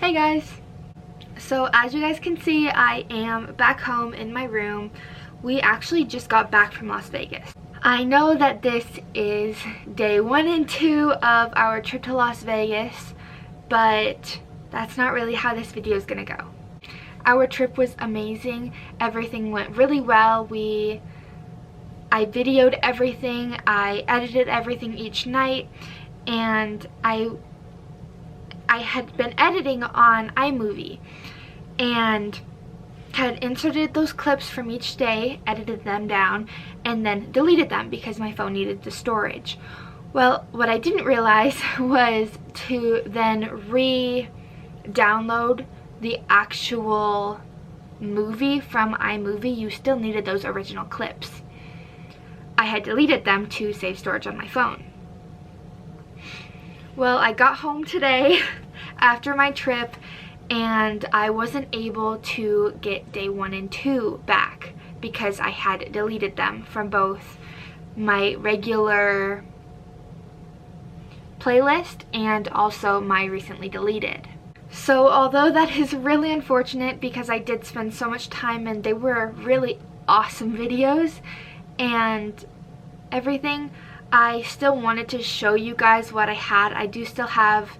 Hey guys! So as you guys can see, I am back home in my room. We actually just got back from Las Vegas. I know that this is day 1 and 2 of our trip to Las Vegas, but that's not really how this video is gonna go. Our trip was amazing. Everything went really well. I videoed everything, I edited everything each night, and I had been editing on iMovie and had inserted those clips from each day, edited them down, and then deleted them because my phone needed the storage. Well, what I didn't realize was to then re-download the actual movie from iMovie. You still needed those original clips. I had deleted them to save storage on my phone. Well, I got home today after my trip and I wasn't able to get day 1 and 2 back because I had deleted them from both my regular playlist and also my recently deleted. So although that is really unfortunate because I did spend so much time and they were really awesome videos and everything, I still wanted to show you guys what I had. I do still have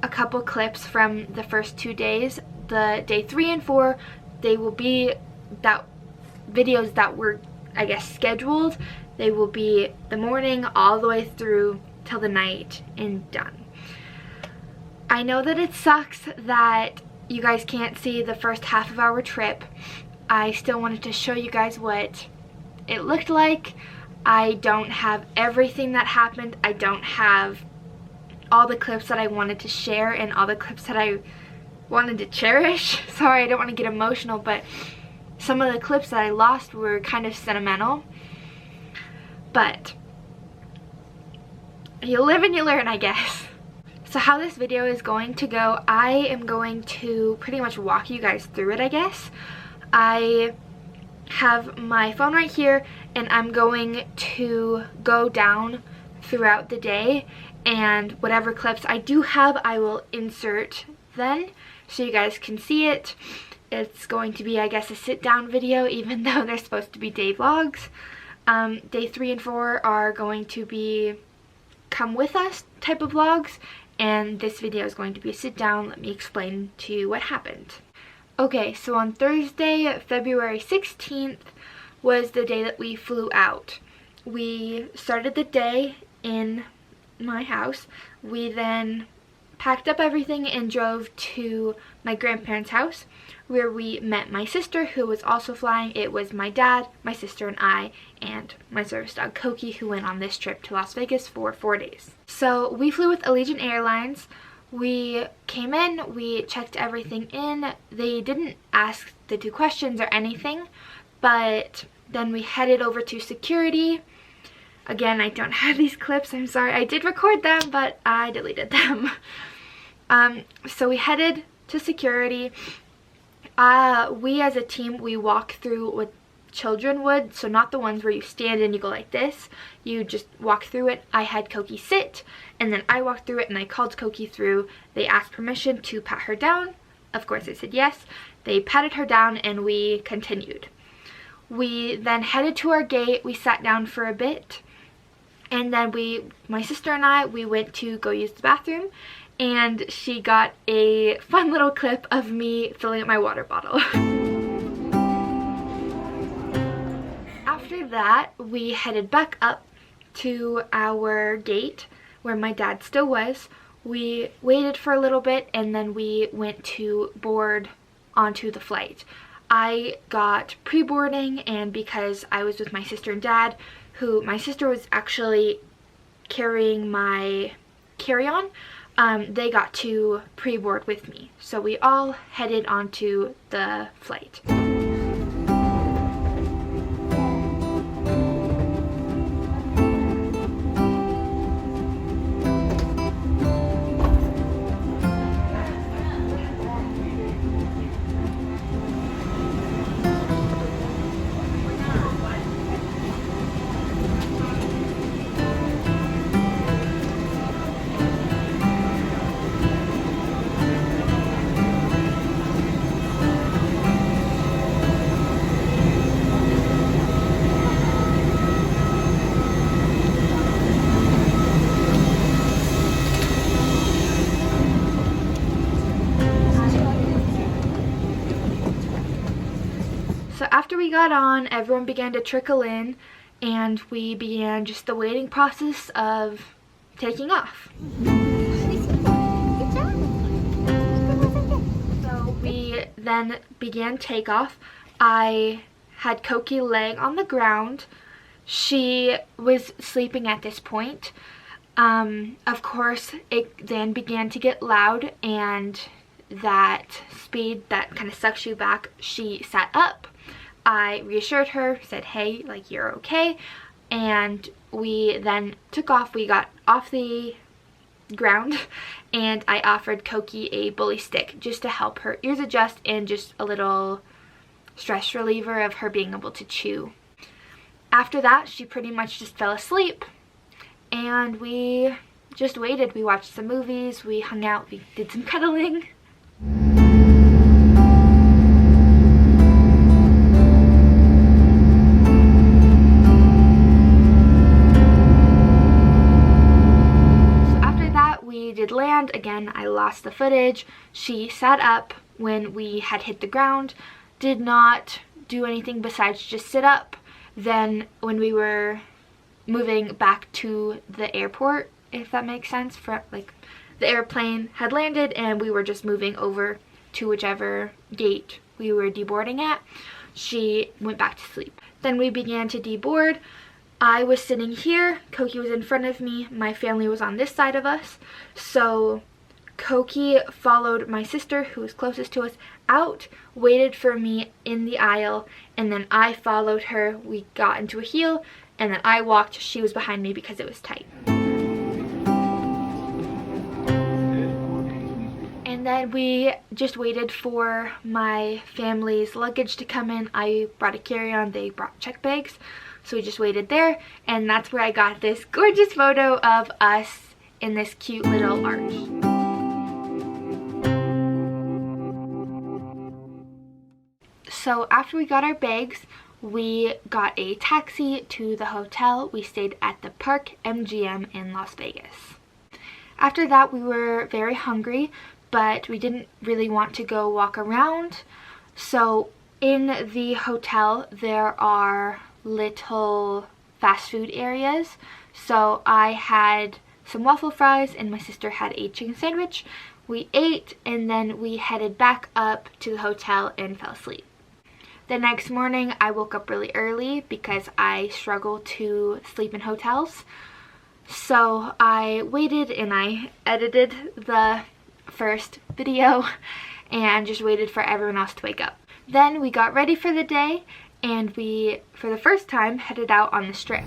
a couple clips from the first 2 days. The day 3 and 4, they will be that videos that were, I guess, scheduled. They will be the morning all the way through till the night and done. I know that it sucks that you guys can't see the first half of our trip. I still wanted to show you guys what it looked like. I don't have everything that happened. I don't have all the clips that I wanted to share and all the clips that I wanted to cherish. Sorry, I don't want to get emotional, but some of the clips that I lost were kind of sentimental. But you live and you learn, I guess. So how this video is going to go, I am going to pretty much walk you guys through it, I guess. I have my phone right here and I'm going to go down throughout the day, and whatever clips I do have I will insert then so you guys can see it. It's going to be, I guess, a sit down video even though they're supposed to be day vlogs. Day 3 and 4 are going to be come with us type of vlogs, and this video is going to be a sit down, let me explain to you what happened. Okay, so on Thursday, February 16th was the day that we flew out. We started the day in my house. We then packed up everything and drove to my grandparents' house where we met my sister, who was also flying. It was my dad, my sister, and I, and my service dog Koki, who went on this trip to Las Vegas for 4 days. So we flew with Allegiant Airlines. We came in, we checked everything in. They didn't ask the 2 questions or anything, but then we headed over to security. Again, I don't have these clips, I'm sorry. I did record them, but I deleted them. So we headed to security. We as a team, we walked through what children would, so not the ones where you stand and you go like this. You just walk through it. I had Koki sit, and then I walked through it and I called Koki through. They asked permission to pat her down. Of course I said yes. They patted her down and we continued. We then headed to our gate. We sat down for a bit, and then my sister and I, we went to go use the bathroom, and she got a fun little clip of me filling up my water bottle. After that, we headed back up to our gate where my dad still was. We waited for a little bit and then we went to board onto the flight. I got pre-boarding, and because I was with my sister and dad, who my sister was actually carrying my carry-on, they got to pre-board with me. So we all headed onto the flight. after we got on, everyone began to trickle in, and we began just the waiting process of taking off. So we then began takeoff. I had Koki laying on the ground. She was sleeping at this point. Of course, it then began to get loud, and that speed that kind of sucks you back, she sat up. I reassured her, said, hey, like, you're okay. And we then took off. We got off the ground, and I offered Koki a bully stick just to help her ears adjust and just a little stress reliever of her being able to chew. After that, she pretty much just fell asleep, and we just waited. We watched some movies, we hung out, we did some cuddling. We did land. Again, I lost the footage. She sat up when we had hit the ground, did not do anything besides just sit up. Then when we were moving back to the airport, if that makes sense, for like the airplane had landed and we were just moving over to whichever gate we were deboarding at, she went back to sleep. Then we began to deboard. I was sitting here, Koki was in front of me, my family was on this side of us. So Koki followed my sister, who was closest to us, out, waited for me in the aisle, and then I followed her. We got into a heel, and then I walked. She was behind me because it was tight. And then we just waited for my family's luggage to come in. I brought a carry-on, they brought check bags. So we just waited there, and that's where I got this gorgeous photo of us in this cute little arch. So after we got our bags, we got a taxi to the hotel. We stayed at the Park MGM in Las Vegas. After that, we were very hungry, but we didn't really want to go walk around. So in the hotel, there are little fast food areas. So I had some waffle fries and my sister had a chicken sandwich. We ate, and then we headed back up to the hotel and fell asleep. The next morning I woke up really early because I struggle to sleep in hotels. So I waited and I edited the first video and just waited for everyone else to wake up. Then we got ready for the day, and we, for the first time, headed out on the strip.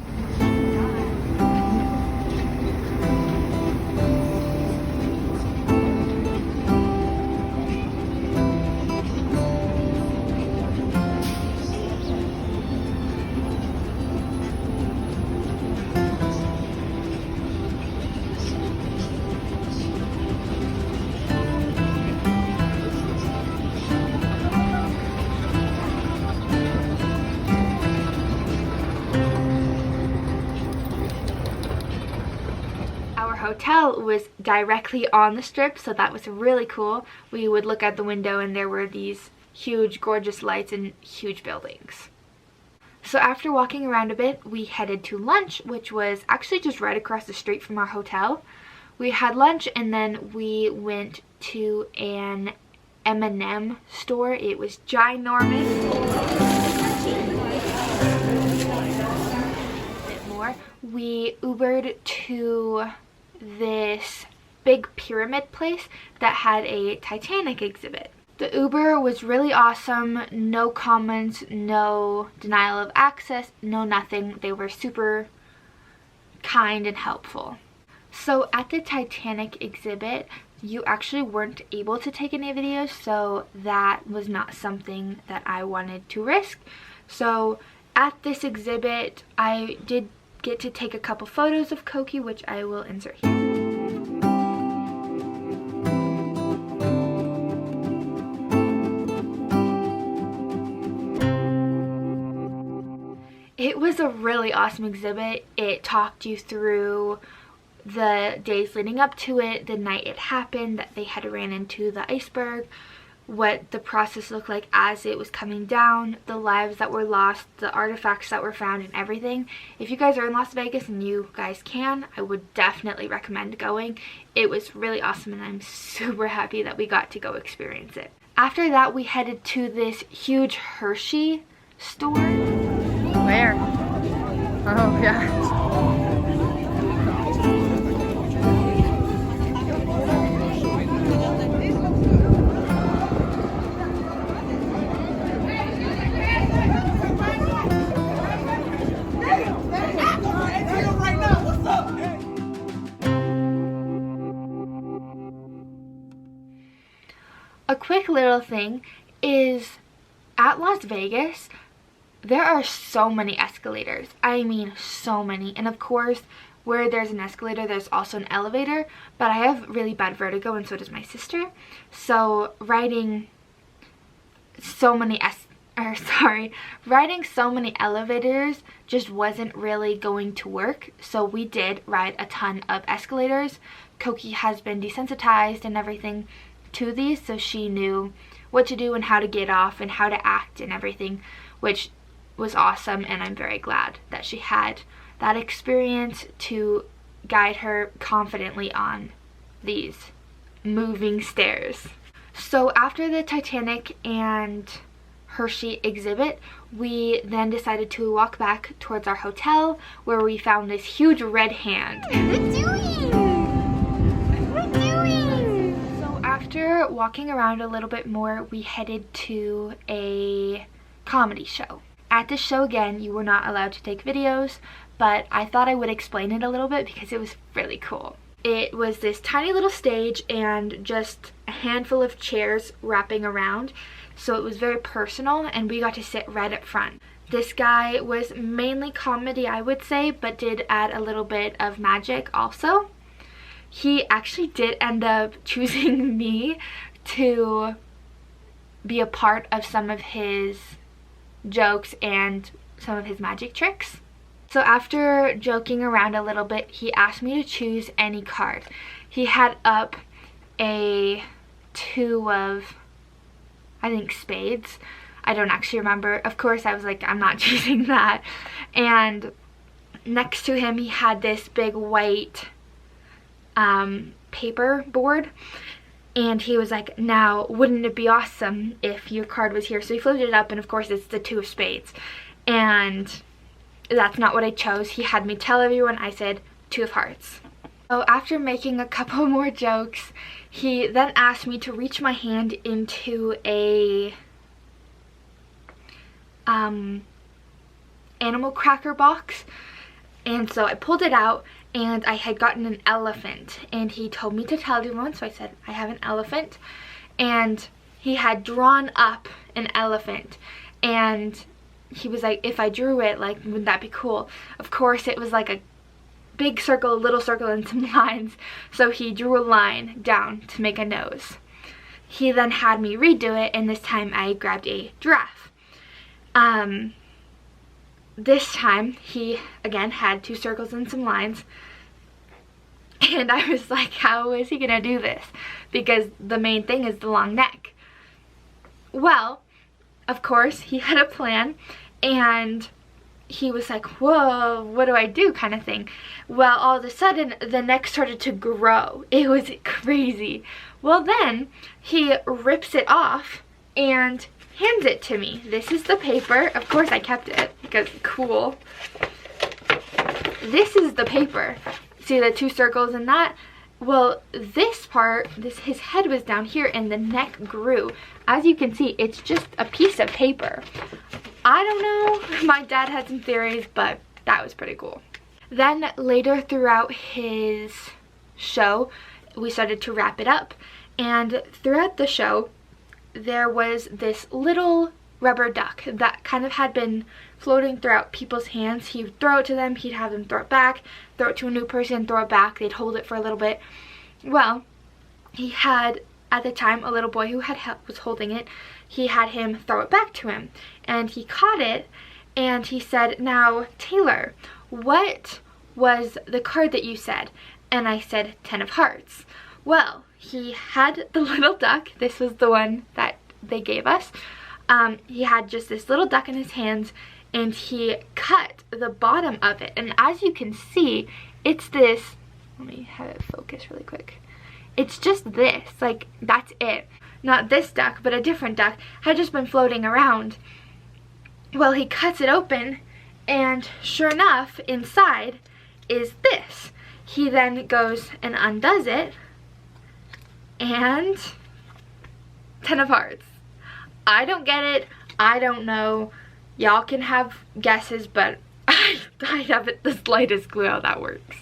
Hotel was directly on the strip, so that was really cool. We would look out the window and there were these huge gorgeous lights and huge buildings. So after walking around a bit, we headed to lunch, which was actually just right across the street from our hotel. We had lunch, and then we went to an M&M store. It was ginormous. A bit more. We Ubered to this big pyramid place that had a Titanic exhibit. The Uber was really awesome. No comments, no denial of access, no nothing. They were super kind and helpful. So at the Titanic exhibit, you actually weren't able to take any videos, so that was not something that I wanted to risk. So at this exhibit, I did get to take a couple photos of Koki, which I will insert here. It was a really awesome exhibit. It talked you through the days leading up to it, the night it happened, that they had ran into the iceberg, what the process looked like as it was coming down, the lives that were lost, the artifacts that were found, and everything. If you guys are in Las Vegas and you guys can, I would definitely recommend going. It was really awesome and I'm super happy that we got to go experience it. After that, we headed to this huge Hershey store. Where? Oh yeah. A quick little thing is at Las Vegas, there are so many escalators. I mean, so many. And of course, where there's an escalator, there's also an elevator. But I have really bad vertigo, and so does my sister. So riding so many elevators just wasn't really going to work. So we did ride a ton of escalators. Koki has been desensitized and everything to these, so she knew what to do and how to get off and how to act and everything, which was awesome, and I'm very glad that she had that experience to guide her confidently on these moving stairs. So after the Titanic and Hershey exhibit, we then decided to walk back towards our hotel, where we found this huge red hand. After walking around a little bit more, we headed to a comedy show. At the show, again, you were not allowed to take videos, but I thought I would explain it a little bit because it was really cool. It was this tiny little stage and just a handful of chairs wrapping around, so it was very personal, and we got to sit right up front. This guy was mainly comedy, I would say, but did add a little bit of magic also. He actually did end up choosing me to be a part of some of his jokes and some of his magic tricks. So after joking around a little bit, he asked me to choose any card. He had up a 2 of, I think, spades. I don't actually remember. Of course, I was like, I'm not choosing that. And next to him, he had this big white paper board, and he was like, now wouldn't it be awesome if your card was here? So he flipped it up, and of course it's the 2 of spades, and that's not what I chose. He had me tell everyone I said 2 of hearts. So after making a couple more jokes, he then asked me to reach my hand into a animal cracker box, and so I pulled it out, and I had gotten an elephant, and he told me to tell everyone, so I said I have an elephant, and he had drawn up an elephant, and he was like, if I drew it, like, wouldn't that be cool? Of course, it was like a big circle, a little circle, and some lines, so he drew a line down to make a nose. He then had me redo it, and this time I grabbed a giraffe. This time, he, again, had 2 circles and some lines, and I was like, how is he gonna do this? Because the main thing is the long neck. Well, of course, he had a plan, and he was like, whoa, what do I do, kind of thing. Well, all of a sudden, the neck started to grow. It was crazy. Well, then, he rips it off and hands it to me. This is the paper. Of course I kept it because cool. This is the paper. See the 2 circls in that? Well, this part, his head was down here and the neck grew. As you can see, it's just a piece of paper. I don't know. My dad had some theories, but that was pretty cool. Then later throughout his show, we started to wrap it up. And throughout the show, there was this little rubber duck that kind of had been floating throughout people's hands. He'd throw it to them, he'd have them throw it back, throw it to a new person, throw it back, they'd hold it for a little bit. Well, he had, at the time, a little boy who was holding it. He had him throw it back to him, and he caught it, and he said, now, Taylor, what was the card that you said? And I said, 10 of hearts. Well, he had the little duck. This was the one that they gave us. He had just this little duck in his hands, and he cut the bottom of it. And as you can see, it's this, let me have it focus really quick. It's just this, like, that's it. Not this duck, but a different duck had just been floating around. Well, he cuts it open, and sure enough, inside is this. He then goes and undoes it, and 10 of hearts. I don't get it. I don't know. Y'all can have guesses, but I haven't the slightest clue how that works.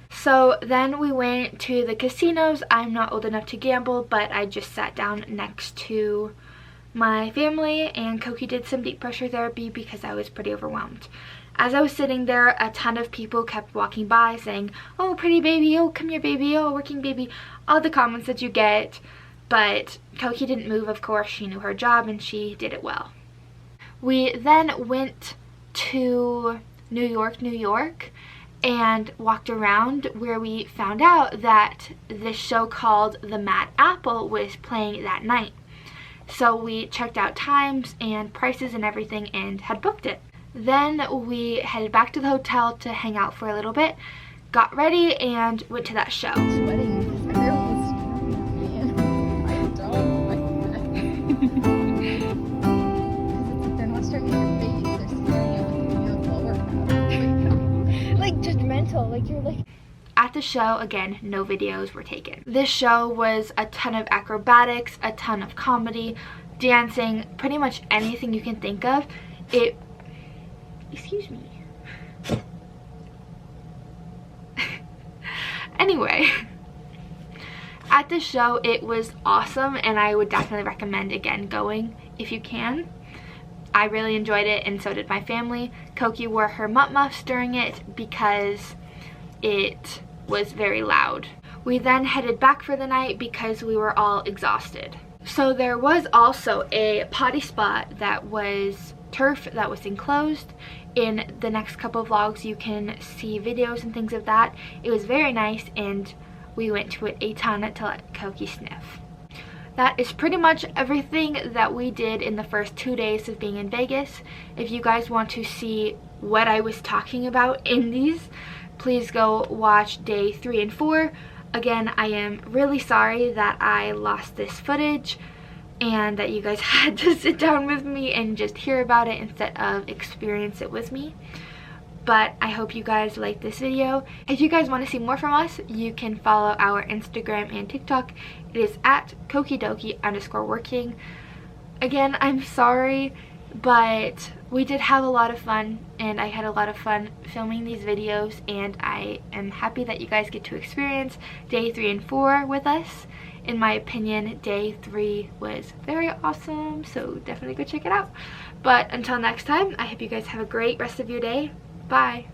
So then we went to the casinos. I'm not old enough to gamble, but I just sat down next to my family, and Koki did some deep pressure therapy because I was pretty overwhelmed. As I was sitting there, a ton of people kept walking by saying, "Oh, pretty baby, oh, come here baby, oh, working baby," all the comments that you get. But Koki didn't move, of course. She knew her job and she did it well. We then went to New York, and walked around, where we found out that this show called The Mad Apple was playing that night. So we checked out times and prices and everything and had booked it. Then we headed back to the hotel to hang out for a little bit, got ready, and went to that show. Sweating because everyone's man. I don't like that. Because they're not staring at your face, they're staring at like the workout. Like judgmental, like you're like. At the show, again, no videos were taken. This show was a ton of acrobatics, a ton of comedy, dancing, pretty much anything you can think of. Excuse me. Anyway, at the show, it was awesome, and I would definitely recommend, again, going if you can. I really enjoyed it, and so did my family. Koki wore her muffs during it because it was very loud. We then headed back for the night because we were all exhausted. So there was also a potty spot that was turf that was enclosed. In the next couple of vlogs you can see videos and things of that. It was very nice, and we went to it a ton to let Koki sniff. That is pretty much everything that we did in the first 2 days of being in Vegas. If you guys want to see what I was talking about in these, please go watch day 3 and 4. Again, I am really sorry that I lost this footage and that you guys had to sit down with me and just hear about it instead of experience it with me. But I hope you guys liked this video. If you guys want to see more from us, you can follow our Instagram and TikTok. It is at kokidoki_working. Again, I'm sorry, but we did have a lot of fun, and I had a lot of fun filming these videos, and I am happy that you guys get to experience day 3 and 4 with us. In my opinion, day 3 was very awesome, so definitely go check it out. But until next time, I hope you guys have a great rest of your day. Bye.